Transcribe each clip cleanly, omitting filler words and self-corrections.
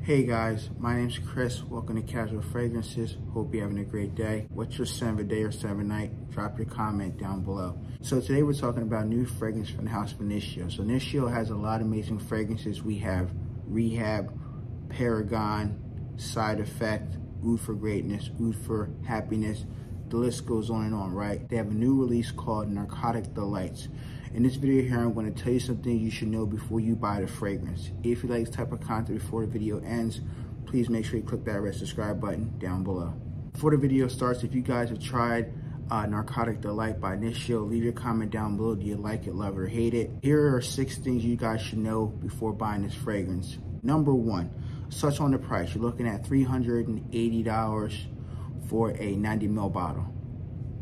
Hey guys, my name's Chris. Welcome to Casual Fragrances. Hope you're having a great day. What's your scent of the day or scent of the night? Drop your comment down below. So today we're talking about new fragrance from the house of Initon. So Initon has a lot of amazing fragrances. We have Rehab, Paragon, Side Effect, Oud for Greatness, Oud for Happiness. The list goes on and on, right? They have a new release called Narcotic Delights. In this video here, I'm going to tell you some things you should know before you buy the fragrance. If you like this type of content before the video ends, please make sure you click that red subscribe button down below. Before the video starts, if you guys have tried Narcotic Delight by Initon, leave your comment down below. Do you like it, love it, or hate it? Here are 6 things you guys should know before buying this fragrance. Number 1, touch on the price. You're looking at $380 for a 90 ml bottle.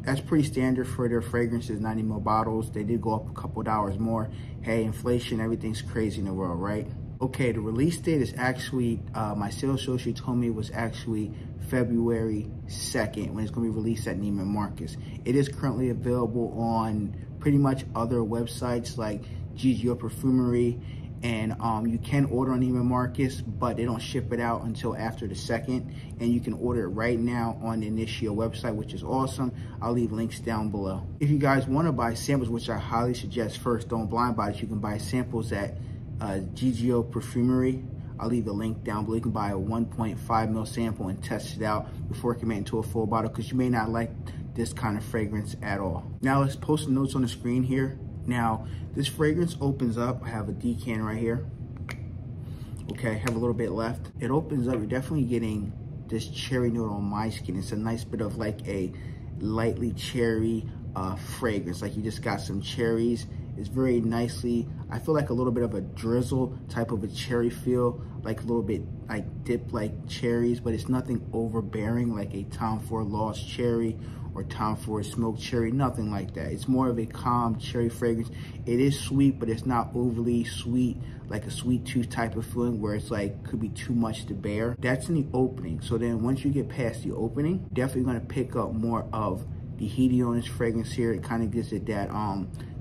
That's pretty standard for their fragrances, 90 ml bottles. They did go up a couple dollars more. Hey, inflation, everything's crazy in the world, right? Okay, the release date is actually, my sales associate told me it was actually February 2nd when it's gonna be released at Neiman Marcus. It is currently available on pretty much other websites like GGO Perfumery, and you can order on Neiman Marcus, but they don't ship it out until after the 2nd, and you can order it right now on the Initon website, which is awesome. I'll leave links down below. If you guys want to buy samples, which I highly suggest, first, don't blind buy it. You can buy samples at GGO Perfumery. I'll leave the link down below. You can buy a 1.5 ml sample and test it out before committing into a full bottle, because you may not like this kind of fragrance at all. Now let's post the notes on the screen here. Now, this fragrance opens up. I have a decan right here. Okay, I have a little bit left. It opens up, you're definitely getting this cherry note on my skin. It's a nice bit of like a lightly cherry fragrance, like you just got some cherries. It's very nicely, I feel like a little bit of a drizzle type of a cherry feel, like a little bit like dipped like cherries, but it's nothing overbearing like a Tom Ford Lost cherry or Tom Ford smoked cherry, nothing like that. It's more of a calm cherry fragrance. It is sweet, but it's not overly sweet, like a sweet tooth type of feeling where it's like, could be too much to bear. That's in the opening. So then once you get past the opening, definitely gonna pick up more of the heaty on this fragrance here. It kind of gives it that,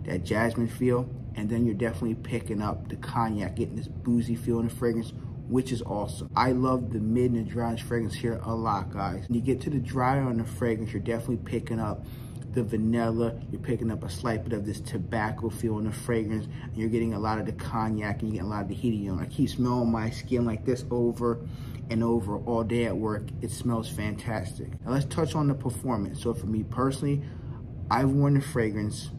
that jasmine feel. And then you're definitely picking up the cognac, getting this boozy feel in the fragrance, which is awesome. I love the mid and the dry fragrance here a lot, guys. When you get to the dry on the fragrance, you're definitely picking up the vanilla. You're picking up a slight bit of this tobacco feel in the fragrance. And you're getting a lot of the cognac and you're getting a lot of the heat on. I keep smelling my skin like this over and over all day at work. It smells fantastic. Now let's touch on the performance. So for me personally, I've worn the fragrance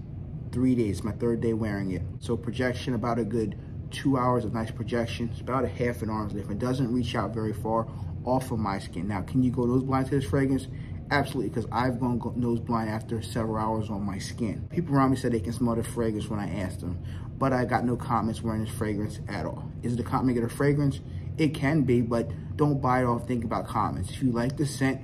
3 days, my 3rd day wearing it. So projection, about a good 2 hours of nice projection. It's about a half an arm's length. It doesn't reach out very far off of my skin. Now, can you go nose blind to this fragrance? Absolutely, because I've gone nose blind after several hours on my skin. People around me said they can smell the fragrance when I asked them, but I got no comments wearing this fragrance at all. Is it a comment negative fragrance? It can be, but don't buy it off thinking about comments. If you like the scent,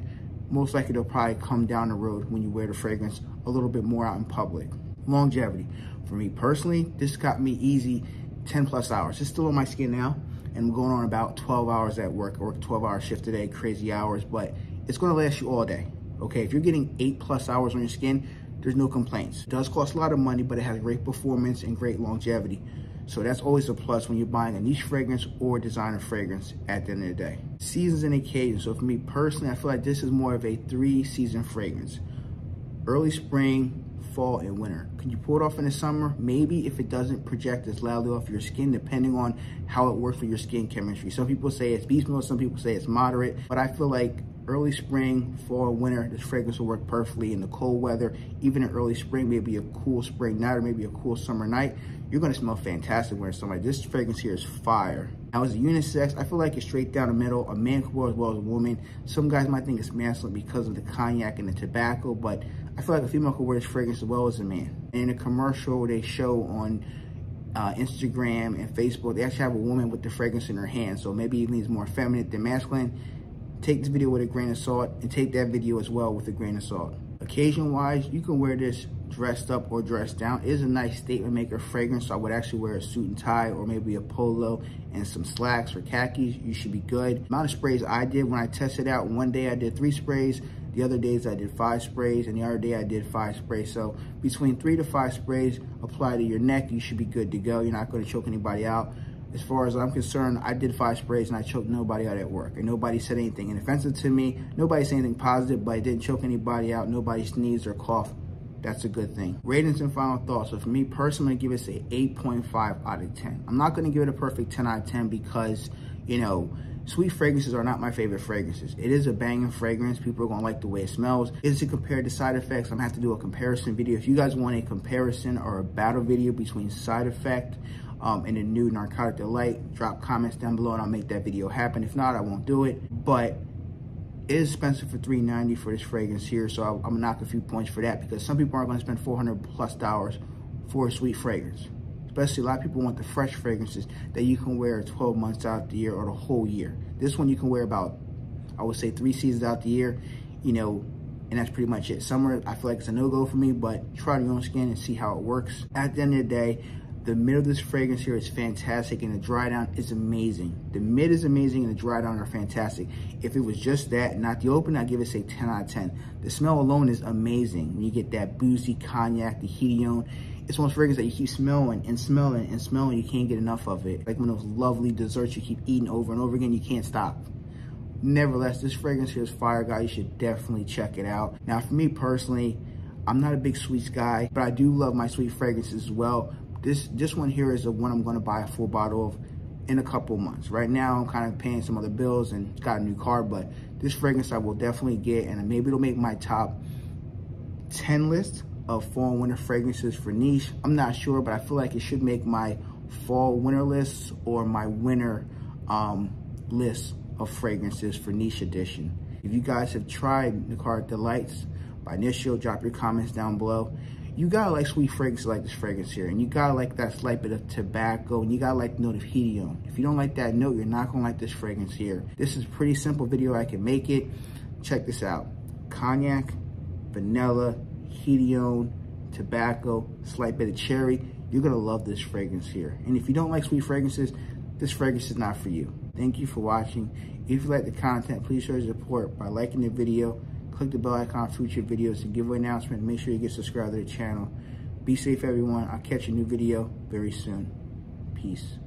most likely they'll probably come down the road when you wear the fragrance a little bit more out in public. Longevity. For me personally, this got me easy 10 plus hours. It's still on my skin now, and I'm going on about 12 hours at work. I work a 12-hour shift today, crazy hours, but it's gonna last you all day. Okay, if you're getting 8 plus hours on your skin, there's no complaints. It does cost a lot of money, but it has great performance and great longevity. So that's always a plus when you're buying a niche fragrance or designer fragrance at the end of the day. Seasons and occasions. So for me personally, I feel like this is more of a 3-season fragrance. Early spring, fall, and winter. Can you pull it off in the summer? Maybe, if it doesn't project as loudly off your skin, depending on how it works for your skin chemistry. Some people say it's beast mode, some people say it's moderate, but I feel like early spring, fall, winter, this fragrance will work perfectly in the cold weather. Even in early spring, maybe a cool spring night or maybe a cool summer night, you're gonna smell fantastic wearing something like this. This fragrance here is fire. Now, as a unisex, I feel like it's straight down the middle. A man can wear as well as a woman. Some guys might think it's masculine because of the cognac and the tobacco, but I feel like a female can wear this fragrance as well as a man. And in a commercial they show on Instagram and Facebook, they actually have a woman with the fragrance in her hand. So maybe even he's more feminine than masculine. Take this video with a grain of salt, and take that video as well with a grain of salt. Occasion-wise, you can wear this dressed up or dressed down. It is a nice statement maker fragrance, so I would actually wear a suit and tie or maybe a polo and some slacks or khakis. You should be good. The amount of sprays I did when I tested out, one day I did 3 sprays, the other days I did 5 sprays, and the other day I did 5 sprays. So between 3 to 5 sprays applied to your neck, you should be good to go. You're not going to choke anybody out. As far as I'm concerned, I did 5 sprays and I choked nobody out at work, and nobody said anything offensive to me. Nobody said anything positive, but I didn't choke anybody out. Nobody sneezed or coughed. That's a good thing. Ratings and final thoughts. So for me personally, I give it an 8.5 out of 10. I'm not going to give it a perfect 10 out of 10 because, you know, sweet fragrances are not my favorite fragrances. It is a banging fragrance. People are going to like the way it smells. Is it compared to side effects? I'm going to have to do a comparison video. If you guys want a comparison or a battle video between side effect and the new Narcotic Delight, drop comments down below and I'll make that video happen. If not, I won't do it. But it is expensive for $390 for this fragrance here, so I'm gonna knock a few points for that, because some people aren't gonna spend $400+ for a sweet fragrance. Especially a lot of people want the fresh fragrances that you can wear 12 months out the year or the whole year. This one you can wear about, I would say, 3 seasons out the year, you know, and that's pretty much it. Summer, I feel like it's a no-go for me, but try it on your own skin and see how it works. At the end of the day, the mid of this fragrance here is fantastic and the dry down is amazing. The mid is amazing and the dry down are fantastic. If it was just that, not the open, I'd give it, say, 10 out of 10. The smell alone is amazing. When you get that boozy cognac, the Initon, it's one of those fragrances that you keep smelling and smelling and smelling. You can't get enough of it. Like one of those lovely desserts you keep eating over and over again, you can't stop. Nevertheless, this fragrance here is fire, guys. You should definitely check it out. Now, for me personally, I'm not a big sweets guy, but I do love my sweet fragrances as well. This one here is the one I'm going to buy a full bottle of in a couple months. Right now, I'm kind of paying some other bills and got a new car, but this fragrance I will definitely get, and maybe it'll make my top 10 list of fall and winter fragrances for niche. I'm not sure, but I feel like it should make my fall winter list or my winter list of fragrances for niche edition. If you guys have tried Narcotic Delights by Initial, drop your comments down below. You gotta like sweet fragrances like this fragrance here, and you gotta like that slight bit of tobacco, and you gotta like the note of Initon. If you don't like that note, you're not gonna like this fragrance here. This is a pretty simple video. I can make it. Check this out. Cognac, vanilla, Initon, tobacco, slight bit of cherry. You're gonna love this fragrance here. And if you don't like sweet fragrances, this fragrance is not for you. Thank you for watching. If you like the content, please show your support by liking the video. Click the bell icon for future videos and giveaway announcement. Make sure you get subscribed to the channel. Be safe, everyone. I'll catch a new video very soon. Peace.